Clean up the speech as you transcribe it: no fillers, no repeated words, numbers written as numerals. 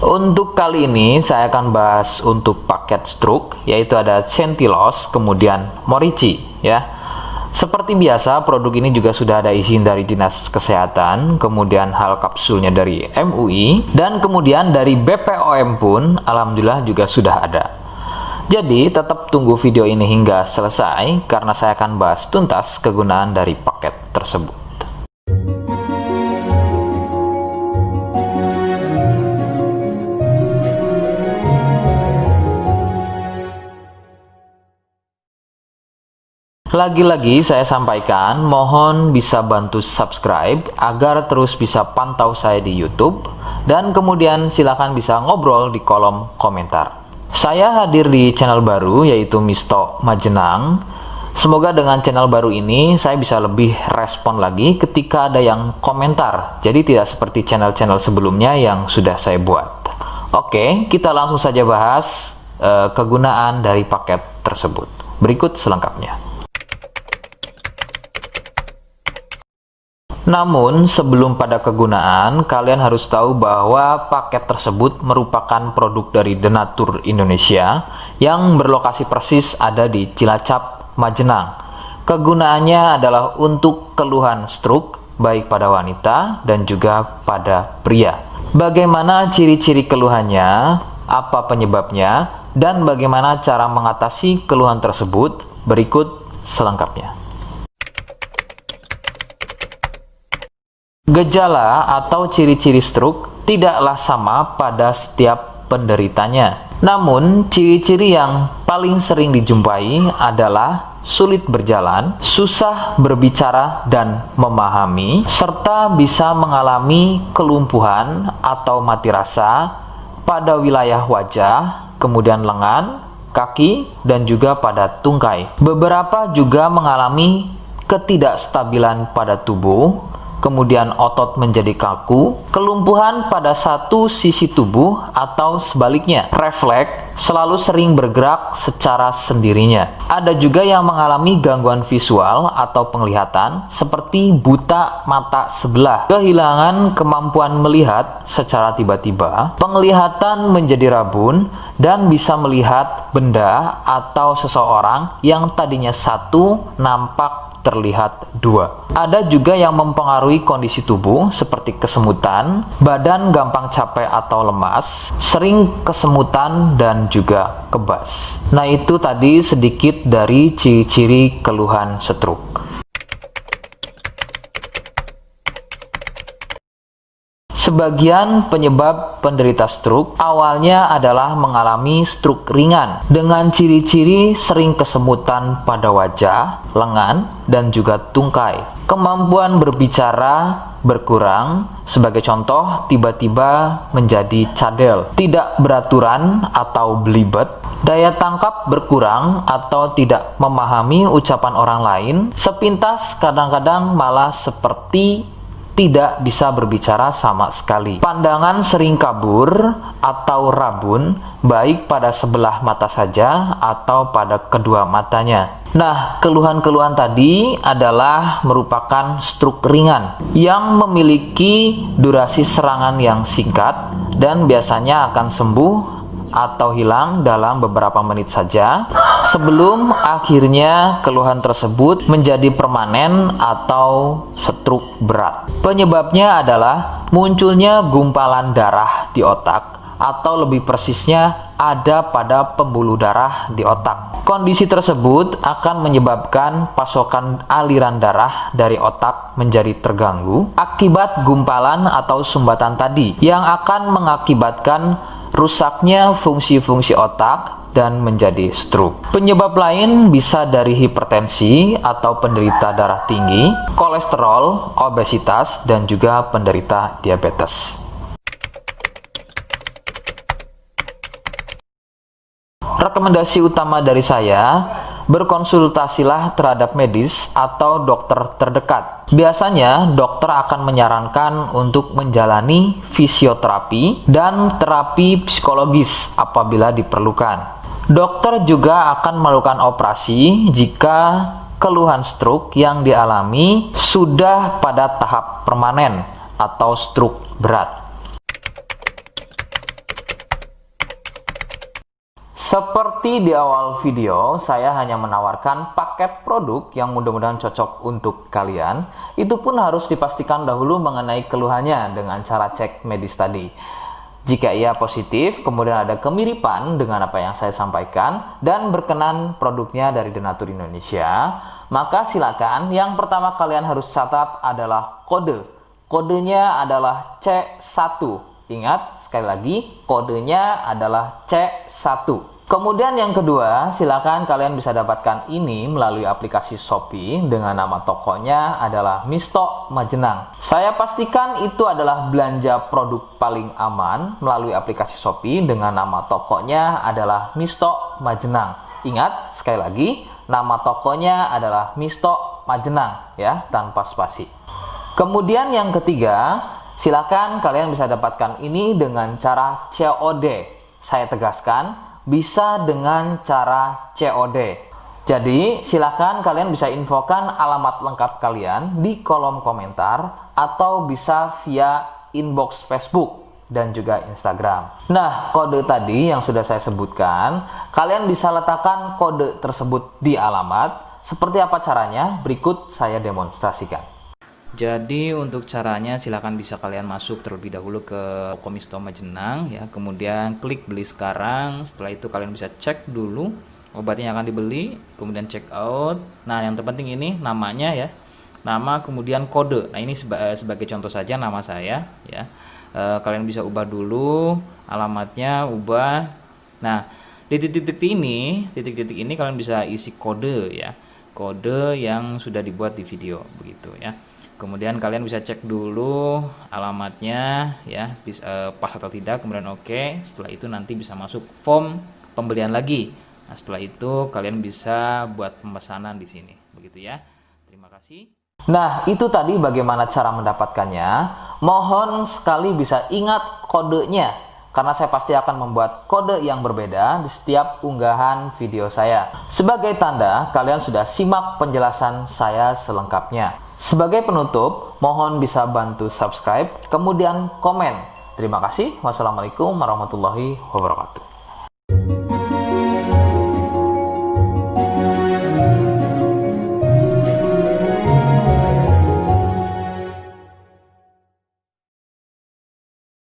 Untuk kali ini saya akan bahas untuk paket stroke, yaitu ada Centilos, kemudian Morici ya. Seperti biasa, produk ini juga sudah ada izin dari Dinas Kesehatan, kemudian hal kapsulnya dari MUI, dan kemudian dari BPOM pun alhamdulillah juga sudah ada. Jadi tetap tunggu video ini hingga selesai karena saya akan bahas tuntas kegunaan dari paket tersebut. Lagi-lagi saya sampaikan, mohon bisa bantu subscribe agar terus bisa pantau saya di YouTube, dan kemudian silakan bisa ngobrol di kolom komentar. Saya hadir di channel baru yaitu Misto Majenang. Semoga dengan channel baru ini saya bisa lebih respon lagi ketika ada yang komentar. Jadi tidak seperti channel-channel sebelumnya yang sudah saya buat. Oke, kita langsung saja bahas kegunaan dari paket tersebut. Berikut selengkapnya. Namun, sebelum pada kegunaan, kalian harus tahu bahwa paket tersebut merupakan produk dari Denatur Indonesia yang berlokasi persis ada di Cilacap, Majenang. Kegunaannya adalah untuk keluhan stroke, baik pada wanita dan juga pada pria. Bagaimana ciri-ciri keluhannya, apa penyebabnya, dan bagaimana cara mengatasi keluhan tersebut, berikut selengkapnya. Gejala atau ciri-ciri stroke tidaklah sama pada setiap penderitanya. Namun, ciri-ciri yang paling sering dijumpai adalah sulit berjalan, susah berbicara dan memahami, serta bisa mengalami kelumpuhan atau mati rasa pada wilayah wajah, kemudian lengan, kaki, dan juga pada tungkai. Beberapa juga mengalami ketidakstabilan pada tubuh, kemudian otot menjadi kaku, kelumpuhan pada satu sisi tubuh atau sebaliknya, refleks selalu sering bergerak secara sendirinya. Ada juga yang mengalami gangguan visual atau penglihatan seperti buta mata sebelah, kehilangan kemampuan melihat secara tiba-tiba, penglihatan menjadi rabun, dan bisa melihat benda atau seseorang yang tadinya satu nampak terlihat dua. Ada juga yang mempengaruhi kondisi tubuh seperti kesemutan, badan gampang capek atau lemas, sering kesemutan, dan juga kebas. Nah, itu tadi sedikit dari ciri-ciri keluhan stroke. Sebagian penyebab penderita stroke awalnya adalah mengalami stroke ringan dengan ciri-ciri sering kesemutan pada wajah, lengan, dan juga tungkai. Kemampuan berbicara berkurang, sebagai contoh tiba-tiba menjadi cadel, tidak beraturan atau belibet, daya tangkap berkurang atau tidak memahami ucapan orang lain, sepintas kadang-kadang malah seperti tidak bisa berbicara sama sekali. Pandangan sering kabur atau rabun, baik pada sebelah mata saja atau pada kedua matanya. Nah, keluhan-keluhan tadi adalah merupakan stroke ringan yang memiliki durasi serangan yang singkat dan biasanya akan sembuh atau hilang dalam beberapa menit saja sebelum akhirnya keluhan tersebut menjadi permanen atau stroke berat. Penyebabnya adalah munculnya gumpalan darah di otak, atau lebih persisnya ada pada pembuluh darah di otak. Kondisi tersebut akan menyebabkan pasokan aliran darah dari otak menjadi terganggu akibat gumpalan atau sumbatan tadi, yang akan mengakibatkan rusaknya fungsi-fungsi otak dan menjadi stroke. Penyebab lain bisa dari hipertensi atau penderita darah tinggi, kolesterol, obesitas, dan juga penderita diabetes. Rekomendasi utama dari saya, berkonsultasilah terhadap medis atau dokter terdekat. Biasanya dokter akan menyarankan untuk menjalani fisioterapi dan terapi psikologis apabila diperlukan. Dokter juga akan melakukan operasi jika keluhan stroke yang dialami sudah pada tahap permanen atau stroke berat. Seperti di awal video, saya hanya menawarkan paket produk yang mudah-mudahan cocok untuk kalian. Itu pun harus dipastikan dahulu mengenai keluhannya dengan cara cek medis tadi. Jika ia positif, kemudian ada kemiripan dengan apa yang saya sampaikan, dan berkenan produknya dari Denatur Indonesia, maka silakan yang pertama kalian harus catat adalah kode. Kodenya adalah C1. Ingat, sekali lagi, kodenya adalah C1. Kemudian yang kedua, silakan kalian bisa dapatkan ini melalui aplikasi Shopee dengan nama tokonya adalah Misto Majenang. Saya pastikan itu adalah belanja produk paling aman melalui aplikasi Shopee dengan nama tokonya adalah Misto Majenang. Ingat, sekali lagi, nama tokonya adalah Misto Majenang ya, tanpa spasi. Kemudian yang ketiga, silakan kalian bisa dapatkan ini dengan cara COD. Saya tegaskan, bisa dengan cara COD. Jadi, silakan kalian bisa infokan alamat lengkap kalian di kolom komentar atau bisa via inbox Facebook dan juga Instagram. Nah, kode tadi yang sudah saya sebutkan, kalian bisa letakkan kode tersebut di alamat. Seperti apa caranya? Berikut saya demonstrasikan. Jadi untuk caranya silakan bisa kalian masuk terlebih dahulu ke toko Misto Majenang ya, kemudian klik beli sekarang. Setelah itu kalian bisa cek dulu obatnya yang akan dibeli, kemudian check out. Nah, yang terpenting ini namanya ya, nama kemudian kode. Nah, ini sebagai contoh saja nama saya ya. Kalian bisa ubah dulu alamatnya, ubah. Nah, di titik-titik ini kalian bisa isi kode ya, kode yang sudah dibuat di video begitu ya. Kemudian kalian bisa cek dulu alamatnya ya, pas atau tidak, kemudian oke. Setelah itu nanti bisa masuk form pembelian lagi. Nah, setelah itu kalian bisa buat pemesanan di sini begitu ya. Terima kasih. Nah, itu tadi bagaimana cara mendapatkannya. Mohon sekali bisa ingat kodenya, karena saya pasti akan membuat kode yang berbeda di setiap unggahan video saya. Sebagai tanda, kalian sudah simak penjelasan saya selengkapnya. Sebagai penutup, mohon bisa bantu subscribe, kemudian komen. Terima kasih. Wassalamualaikum warahmatullahi wabarakatuh.